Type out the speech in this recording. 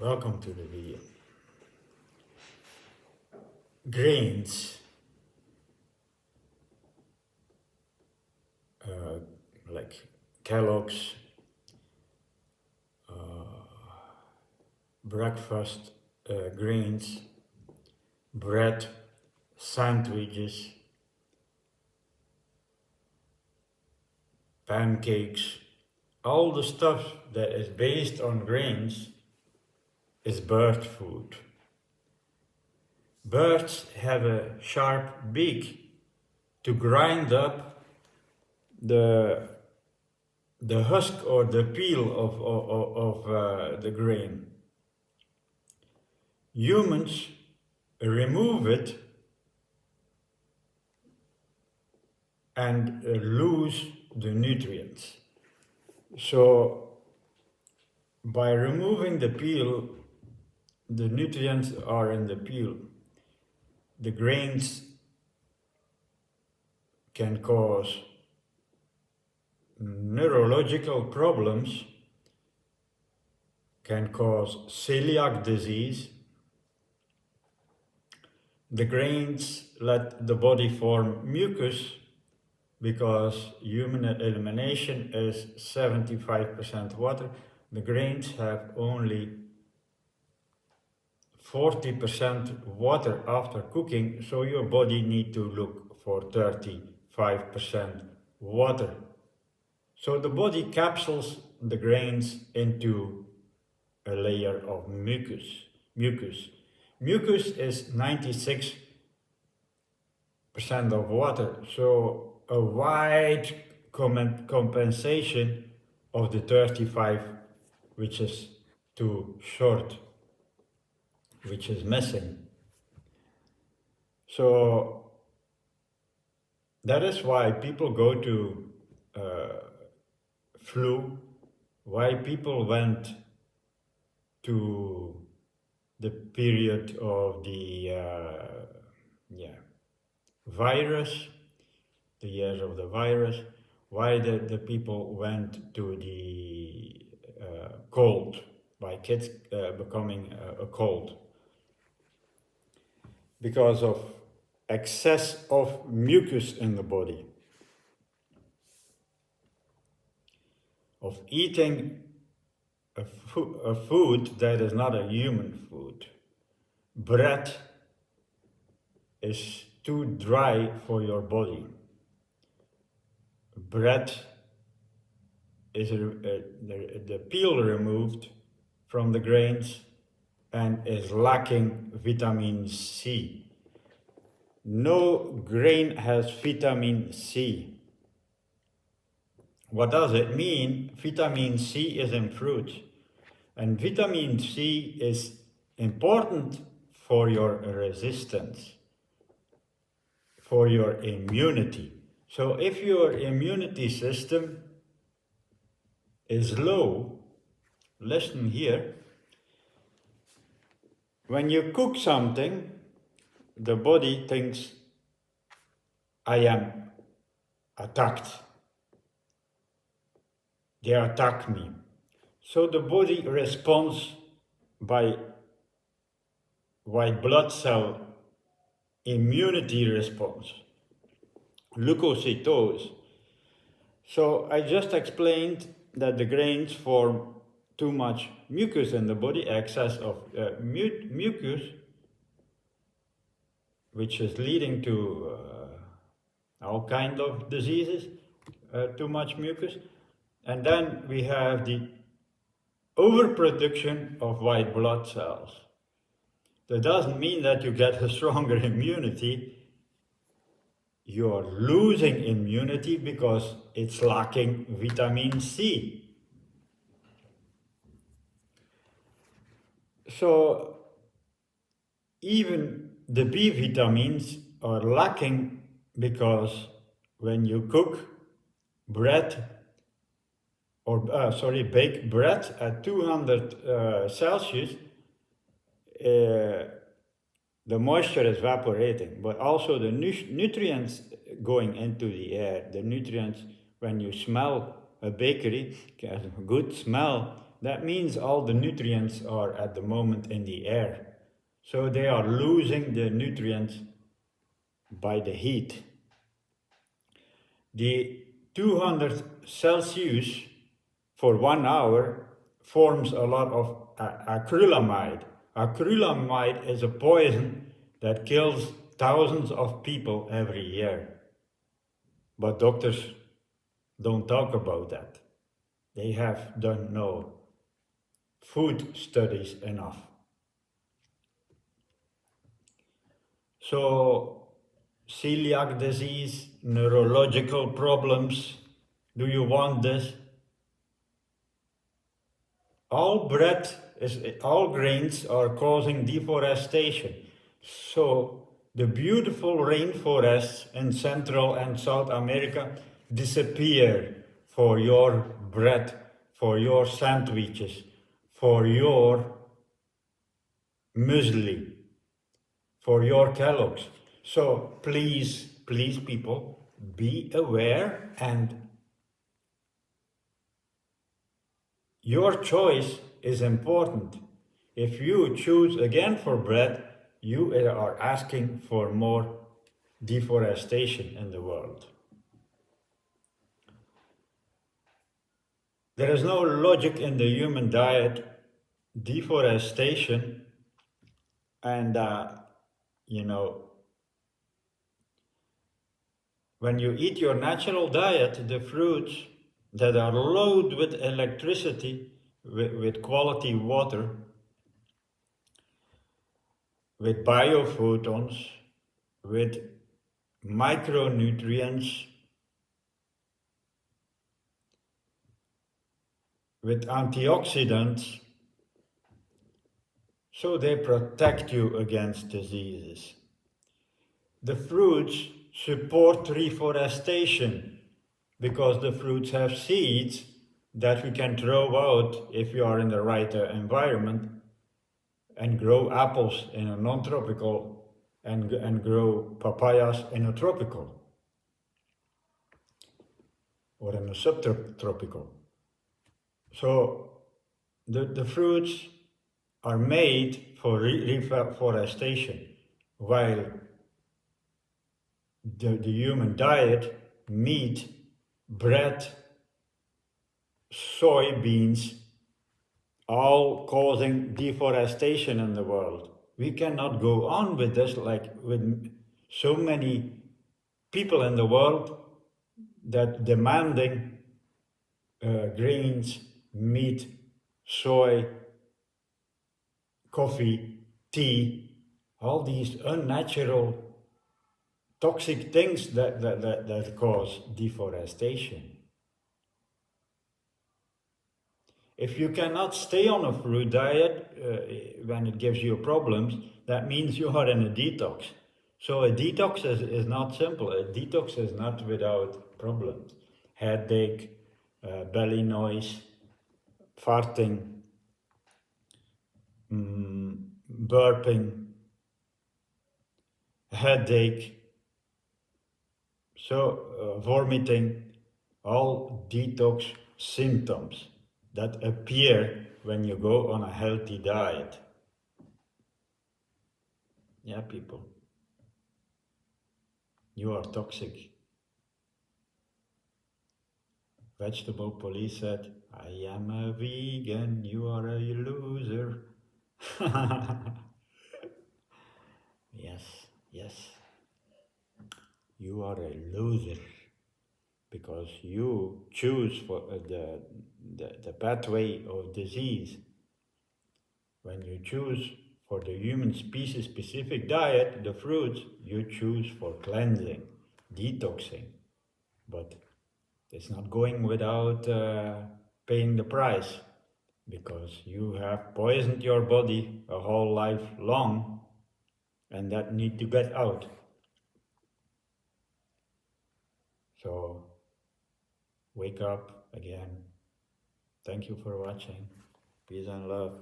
Welcome to the video. Grains, like Kellogg's, breakfast grains, bread, sandwiches, pancakes, all the stuff that is based on grains is bird food. Birds have a sharp beak to grind up the husk or the peel of the grain. Humans remove it and lose the nutrients. So by removing the peel, the nutrients are in the peel. The grains can cause neurological problems, can cause celiac disease. The grains let the body form mucus because human elimination is 75% water. The grains have only 40% water after cooking, so your body needs to look for 35% water. So the body capsules the grains into a layer of mucus. Mucus is 96% of water, so a wide compensation of the 35, which is too short, which is missing. So that is why people go to flu, why people went to the period of the virus, the years of the virus, why the people went to the cold, by kids becoming a cold. Because of excess of mucus in the body, of eating a food that is not a human food. Bread is too dry for your body. Bread is the peel removed from the grains and is lacking vitamin C. No grain has vitamin C. What does it mean? Vitamin C is in fruit. And vitamin C is important for your resistance, for your immunity. So if your immunity system is low, listen here, when you cook something, the body thinks, I am attacked. They attack me. So the body responds by white blood cell immunity response, leukocytosis. So I just explained that the grains form too much mucus in the body, excess of mucus, which is leading to all kinds of diseases, too much mucus. And then we have the overproduction of white blood cells. That doesn't mean that you get a stronger immunity. You're losing immunity because it's lacking vitamin C. So even the B vitamins are lacking because when you cook bread, or bake bread at 200 Celsius, the moisture is evaporating, but also the nutrients going into the air. The nutrients, when you smell a bakery, get a good smell, That means all the nutrients are at the moment in the air. So they are losing the nutrients by the heat. The 200 Celsius for 1 hour forms a lot of acrylamide. Acrylamide is a poison that kills thousands of people every year. But doctors don't talk about that. They have done no food studies enough. So, celiac disease, neurological problems, do you want this? All grains are causing deforestation. So the beautiful rainforests in Central and South America disappear for your bread, for your sandwiches, for your muesli, for your Kellogg's. So please, please people, be aware, and your choice is important. If you choose again for bread, you are asking for more deforestation in the world. There is no logic in the human diet. Deforestation and, when you eat your natural diet, the fruits that are loaded with electricity, with quality water, with biophotons, with micronutrients, with antioxidants, so they protect you against diseases. The fruits support reforestation because the fruits have seeds that we can throw out if you are in the right environment, and grow apples in a non-tropical and grow papayas in a tropical or in a subtropical. So the fruits are made for reforestation, while the human diet, meat, bread, soybeans, all causing deforestation in the world. We cannot go on with this, like with so many people in the world that demanding grains, meat, soy, coffee, tea, all these unnatural toxic things that cause deforestation. If you cannot stay on a fruit diet when it gives you problems, that means you are in a detox. So a detox is not simple. A detox is not without problems. Headache, belly noise, farting, burping, headache, so vomiting, all detox symptoms that appear when you go on a healthy diet. Yeah, people, you are toxic. Vegetable police said, I am a vegan, you are a loser. Yes, yes. You are a loser because you choose for the pathway of disease. When you choose for the human species specific diet, the fruits, you choose for cleansing, detoxing. But it's not going without paying the price, because you have poisoned your body a whole life long, and that need to get out. So wake up again. Thank you for watching. Peace and love.